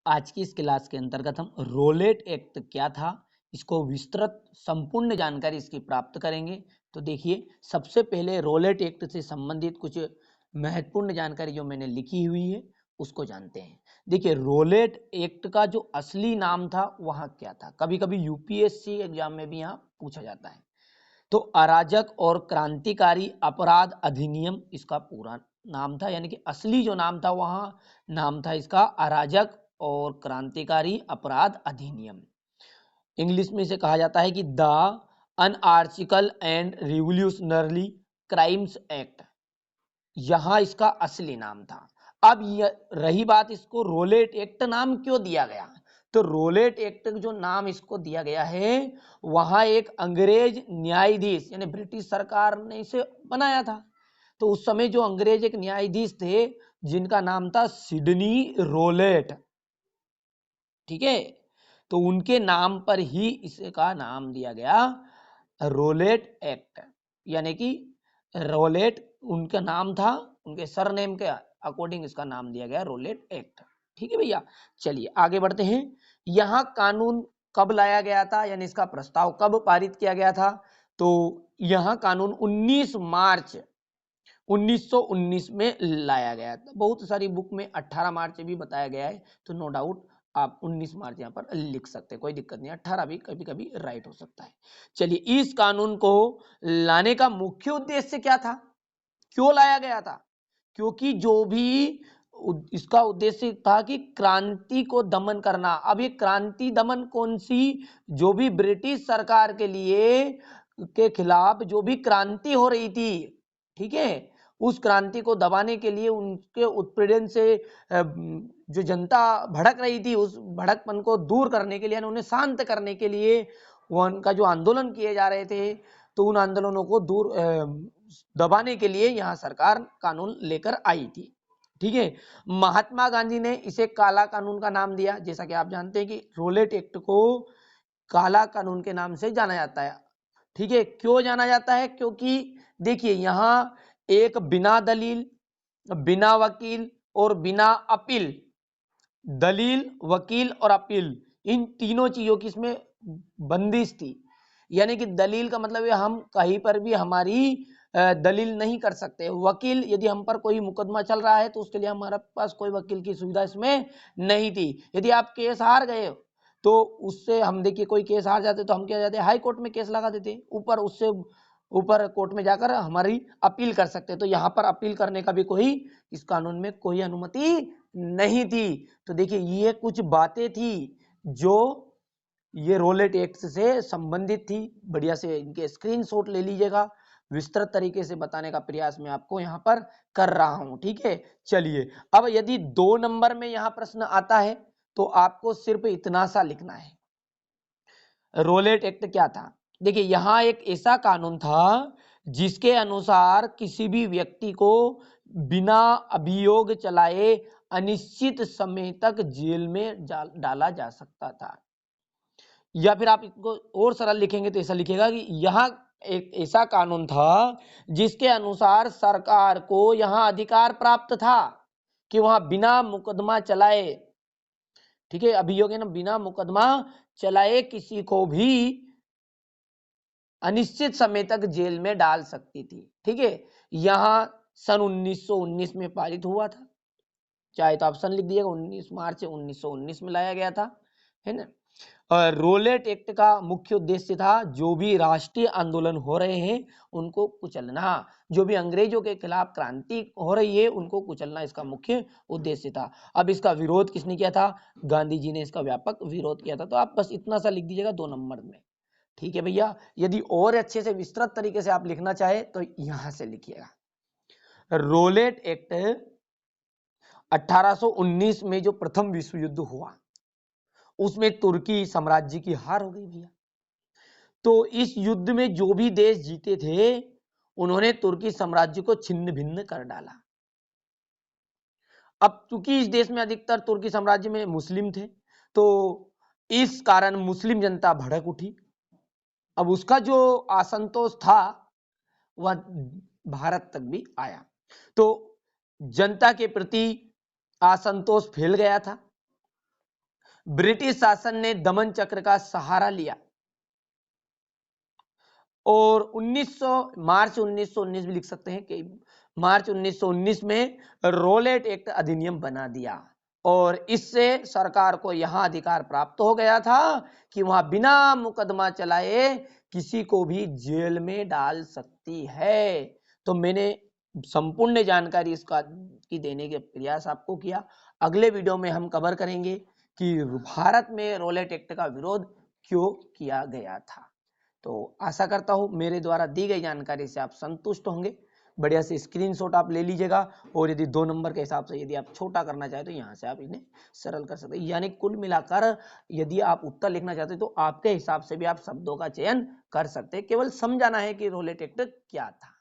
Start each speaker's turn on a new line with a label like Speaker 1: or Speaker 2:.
Speaker 1: आज की इस क्लास के अंतर्गत हम रोलेट एक्ट क्या था, इसको विस्तृत संपूर्ण जानकारी इसकी प्राप्त करेंगे। तो देखिए, सबसे पहले रोलेट एक्ट से संबंधित कुछ महत्वपूर्ण जानकारी जो मैंने लिखी हुई है उसको जानते हैं। देखिए, रोलेट एक्ट का जो असली नाम था वहाँ क्या था, कभी कभी यूपीएससी एग्जाम में भी यहाँ पूछा जाता है। तो अराजक और क्रांतिकारी अपराध अधिनियम इसका पूरा नाम था, यानी कि असली जो नाम था वहाँ नाम था इसका अराजक और क्रांतिकारी अपराध अधिनियम। इंग्लिश में इसे कहा जाता है कि the anarchical and revolutionary crimes act, यहां इसका असली नाम था। अब रही बात, इसको रोलेट एक्ट नाम क्यों दिया गया, तो रोलेट एक्ट जो नाम इसको दिया गया है वहां एक अंग्रेज न्यायाधीश यानी ब्रिटिश सरकार ने इसे बनाया था। तो उस समय जो अंग्रेज एक न्यायाधीश थे जिनका नाम था सिडनी रोलेट, ठीक है, तो उनके नाम पर ही इसका नाम दिया गया रोलेट एक्ट, यानी कि रोलेट उनका नाम था, उनके सरनेम के अकॉर्डिंग इसका नाम दिया गया रोलेट एक्ट। ठीक है भैया, चलिए आगे बढ़ते हैं। यहां कानून कब लाया गया था, यानी इसका प्रस्ताव कब पारित किया गया था, तो यहां कानून 19 मार्च 1919 में लाया गया था। बहुत सारी बुक में 18 मार्च भी बताया गया है, तो नो डाउट आप 19 मार्च यहाँ पर लिख सकते हैं, कोई दिक्कत नहीं, 18 भी कभी कभी राइट हो सकता है। चलिए, इस कानून को लाने का मुख्य उद्देश्य क्या था, क्यों लाया गया था, क्योंकि जो भी इसका उद्देश्य था कि क्रांति को दमन करना। अब ये क्रांति दमन कौन सी, जो भी ब्रिटिश सरकार के लिए के खिलाफ जो भी क्रांति हो रही थी, ठीक है, उस क्रांति को दबाने के लिए, उनके उत्पीड़न से जो जनता भड़क रही थी उस भड़कपन को दूर करने के लिए, उन्हें शांत करने के लिए वो उनका जो आंदोलन किए जा रहे थे, तो उन आंदोलनों को दूर दबाने के लिए यहाँ सरकार कानून लेकर आई थी। ठीक है, महात्मा गांधी ने इसे काला कानून का नाम दिया। जैसा कि आप जानते हैं कि रोलेट एक्ट को काला कानून के नाम से जाना जाता है। ठीक है, क्यों जाना जाता है, क्योंकि देखिए यहाँ एक बिना दलील, बिना वकील और बिना अपील, दलील, वकील और अपील, इन तीनों चीजों की इसमें बंदिश थी। यानी कि दलील का मतलब है हम कहीं पर भी हमारी दलील नहीं कर सकते। वकील, यदि हम पर कोई मुकदमा चल रहा है तो उसके लिए हमारे पास कोई वकील की सुविधा इसमें नहीं थी। यदि आप केस हार गए तो उससे हम, देखिए, कोई केस हार जाते तो हम क्या जाते, हाई कोर्ट में केस लगा देते, ऊपर उससे ऊपर कोर्ट में जाकर हमारी अपील कर सकते। तो यहाँ पर अपील करने का भी कोई, इस कानून में कोई अनुमति नहीं थी। तो देखिए, ये कुछ बातें थी जो ये रोलेट एक्ट से संबंधित थी। बढ़िया से इनके स्क्रीनशॉट ले लीजिएगा, विस्तृत तरीके से बताने का प्रयास मैं आपको यहाँ पर कर रहा हूं। ठीक है, चलिए, अब यदि 2 नंबर में यहाँ प्रश्न आता है तो आपको सिर्फ इतना सा लिखना है, रोलेट एक्ट क्या था। देखिए, यहां एक ऐसा कानून था जिसके अनुसार किसी भी व्यक्ति को बिना अभियोग चलाए अनिश्चित समय तक जेल में डाला जा सकता था। या फिर आप इसको और सरल लिखेंगे तो ऐसा लिखेगा कि यहां एक ऐसा कानून था जिसके अनुसार सरकार को यहां अधिकार प्राप्त था कि वहां बिना मुकदमा चलाए, ठीक है, अभियोग है ना, बिना मुकदमा चलाए किसी को भी अनिश्चित समय तक जेल में डाल सकती थी। ठीक है, यहां सन 1919 में पारित हुआ था, चाहे तो ऑप्शन लिख दिएगा, 19 मार्च 1919 में लाया गया था, है ना। और रोलेट एक्ट का मुख्य उद्देश्य था जो भी राष्ट्रीय आंदोलन हो रहे हैं उनको कुचलना, जो भी अंग्रेजों के खिलाफ क्रांति हो रही है उनको कुचलना इसका मुख्य उद्देश्य था। अब इसका विरोध किसने किया था, गांधी जी ने इसका व्यापक विरोध किया था। तो आप बस इतना सा लिख दीजिएगा 2 नंबर में। ठीक है भैया, यदि और अच्छे से विस्तृत तरीके से आप लिखना चाहे तो यहां से लिखिएगा। रोलेट एक्ट 1819 में जो प्रथम विश्व युद्ध हुआ उसमें तुर्की साम्राज्य की हार हो गई भैया। तो इस युद्ध में जो भी देश जीते थे उन्होंने तुर्की साम्राज्य को छिन्न भिन्न कर डाला। अब चूंकि इस देश में अधिकतर तुर्की साम्राज्य में मुस्लिम थे, तो इस कारण मुस्लिम जनता भड़क उठी। अब उसका जो असंतोष था वह भारत तक भी आया, तो जनता के प्रति असंतोष फैल गया था। ब्रिटिश शासन ने दमन चक्र का सहारा लिया और मार्च 1919 भी लिख सकते हैं कि मार्च 1919 में रोलेट एक्ट अधिनियम बना दिया और इससे सरकार को यहां अधिकार प्राप्त हो गया था कि वहां बिना मुकदमा चलाए किसी को भी जेल में डाल सकती है। तो मैंने संपूर्ण जानकारी इसका की देने के प्रयास आपको किया। अगले वीडियो में हम कवर करेंगे कि भारत में रोलेट एक्ट का विरोध क्यों किया गया था। तो आशा करता हूं मेरे द्वारा दी गई जानकारी से आप संतुष्ट होंगे। बढ़िया से स्क्रीनशॉट आप ले लीजिएगा और यदि 2 नंबर के हिसाब से यदि आप छोटा करना चाहे तो यहाँ से आप इन्हें सरल कर सकते हैं। यानी कुल मिलाकर यदि आप उत्तर लिखना चाहते हैं तो आपके हिसाब से भी आप शब्दों का चयन कर सकते हैं। केवल समझाना है कि रोलेट एक्ट क्या था।